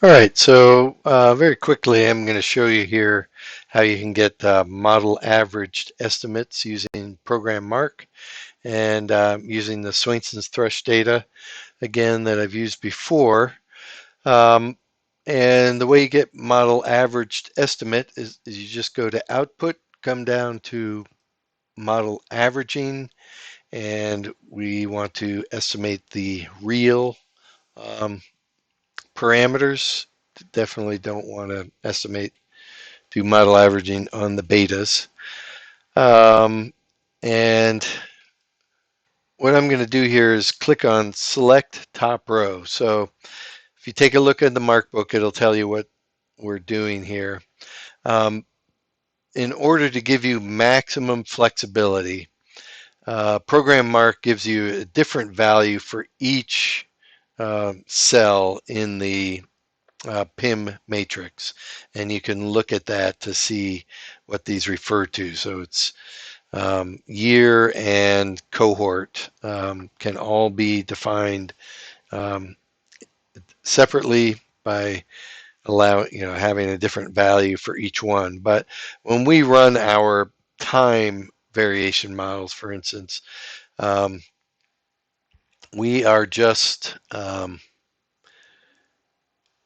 All right, so very quickly, I'm going to show you here how you can get model averaged estimates using Program Mark and using the Swainson's Thrush data, again, that I've used before. Um, and the way you get model averaged estimate is you just go to Output, come down to Model Averaging, and we want to estimate the real um, parameters. Definitely don't want to estimate, do model averaging on the betas. Um, and what I'm going to do here is click on select top row. So if you take a look at the mark book, it'll tell you what we're doing here. Um, in order to give you maximum flexibility, Program Mark gives you a different value for each cell in the PIM matrix, and you can look at that to see what these refer to. So it's year and cohort can all be defined um, separately by having a different value for each one. But when we run our time variation models, for instance, um, we are just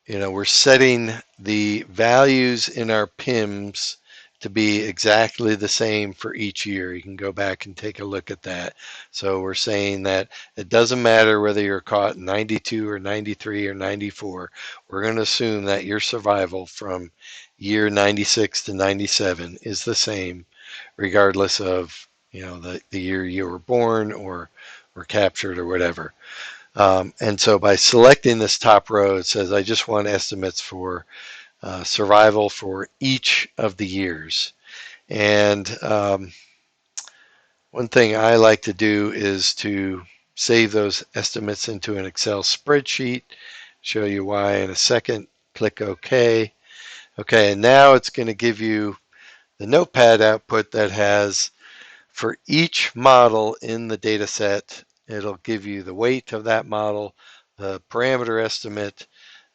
we're setting the values in our PIMs to be exactly the same for each year. You can go back and take a look at that. So we're saying that it doesn't matter whether you're caught in 92 or 93 or 94. We're going to assume that your survival from year 96 to 97 is the same, regardless of the year you were born or were captured or whatever. And so by selecting this top row, it says I just want estimates for survival for each of the years. And one thing I like to do is to save those estimates into an Excel spreadsheet. Show you why in a second. Click OK. Okay, and now it's going to give you the notepad output that has, for each model in the data set, it'll give you the weight of that model, the parameter estimate,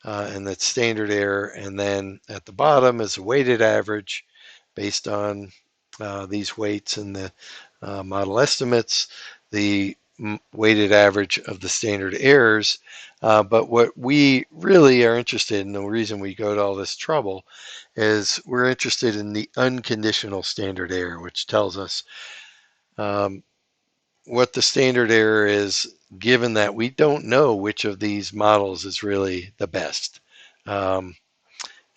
and that standard error. And then at the bottom is a weighted average based on these weights and the model estimates, the weighted average of the standard errors. But what we really are interested in, the reason we go to all this trouble, is we're interested in the unconditional standard error, which tells us um, what the standard error is, given that we don't know which of these models is really the best. Um,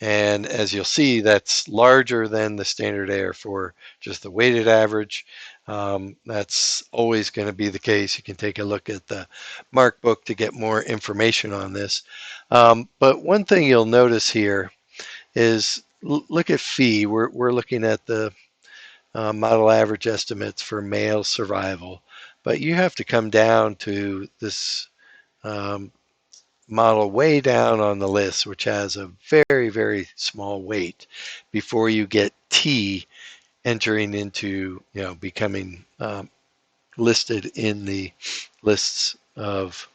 and as you'll see, that's larger than the standard error for just the weighted average. That's always going to be the case. You can take a look at the mark book to get more information on this. But one thing you'll notice here is look at phi. We're looking at the model average estimates for male survival. But you have to come down to this um, model way down on the list, which has a very, very small weight before you get T entering into, becoming listed in the lists of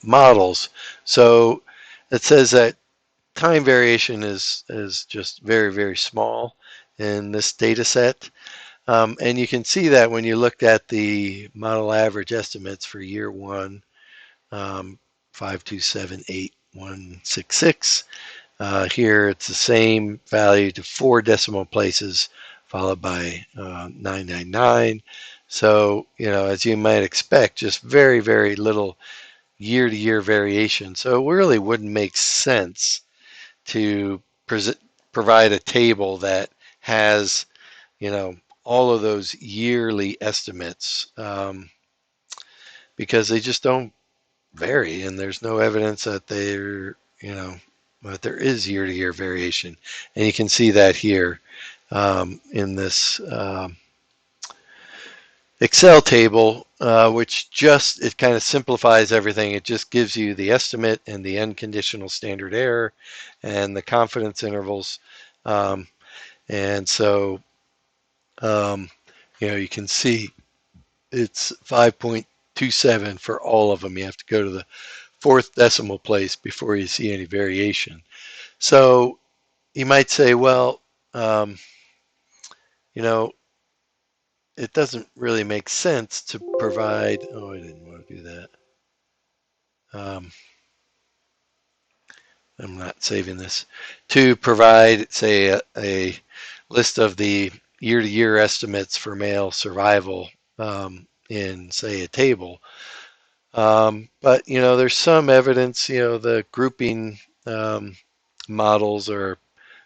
models. So it says that time variation is just very, very small in this data set. And you can see that when you looked at the model average estimates for year one, 5278166. Here it's the same value to 4 decimal places, followed by 999. So, as you might expect, just very, very little year-to-year variation. So it really wouldn't make sense to provide a table that has, all of those yearly estimates, because they just don't vary, and there's no evidence that that there is year-to-year variation. And you can see that here in this Excel table, which it kind of simplifies everything. It just gives you the estimate and the unconditional standard error and the confidence intervals. And so, you can see it's 5.27 for all of them. You have to go to the fourth decimal place before you see any variation. So you might say, well, um, you know, it doesn't really make sense to provide, oh, I didn't want to do that. I'm not saving this, to provide, say, a list of the year-to-year estimates for male survival in, say, a table. But, there's some evidence, the grouping models are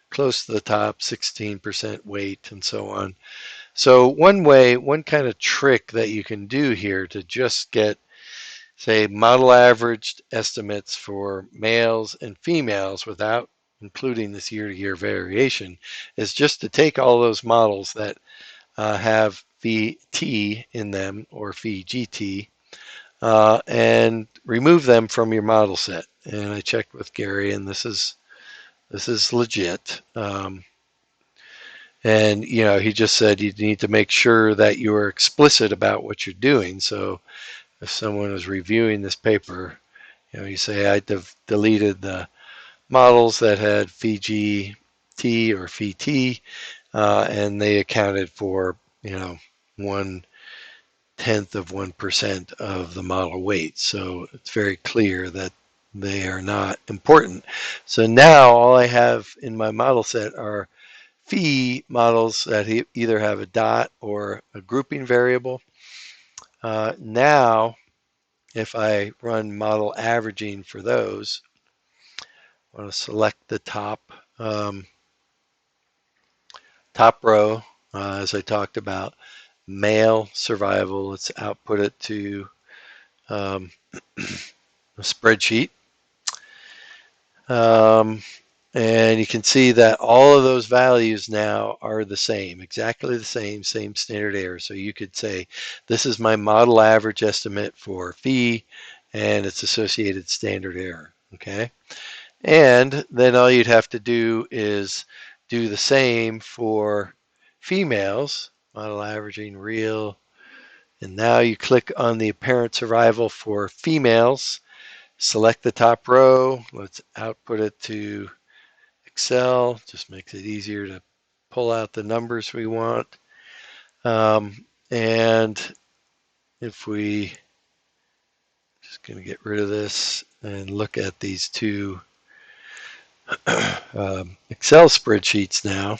close to the top, 16% weight and so on. So one kind of trick that you can do here to just get, say, model averaged estimates for males and females without including this year-to-year variation is just to take all those models that have Phi-T in them or Phi-GT and remove them from your model set. And I checked with Gary, and this is legit. And he just said you need to make sure that you are explicit about what you're doing. So if someone is reviewing this paper, you say I deleted the models that had Phi-GT or Phi-T, and they accounted for 1/10 of 1% of the model weight. So it's very clear that they are not important. So now all I have in my model set are Phi models that either have a dot or a grouping variable. Now, if I run model averaging for those, I want to select the top row, as I talked about, male survival. Let's output it to a spreadsheet. And you can see that all of those values now are the same, exactly the same standard error. So you could say, this is my model average estimate for Phi and its associated standard error, okay? And then all you'd have to do is do the same for females, model averaging real, and now you click on the apparent survival for females, select the top row, let's output it to Excel, just makes it easier to pull out the numbers we want. And if we, just going to get rid of this and look at these two Excel spreadsheets now.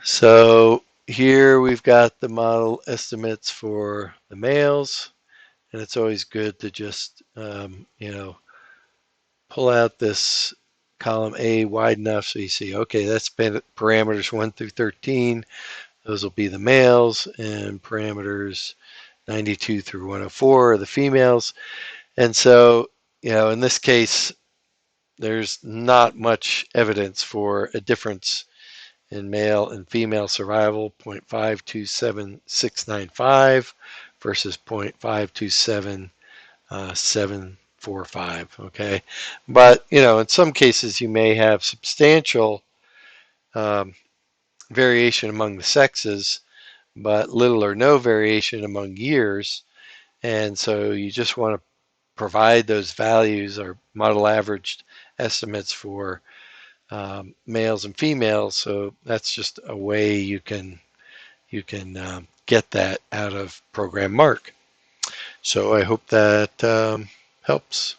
So here we've got the model estimates for the males, and it's always good to just, pull out this column A wide enough so you see, okay, that's parameters 1 through 13. Those will be the males, and parameters 92 through 104 are the females. And so, in this case, there's not much evidence for a difference in male and female survival, 0.527695 versus 0.527745, okay? But, in some cases you may have substantial variation among the sexes, but little or no variation among years. And so you just want to provide those values or model averaged estimates for males and females. So that's just a way you can get that out of Program Mark. So I hope that helps.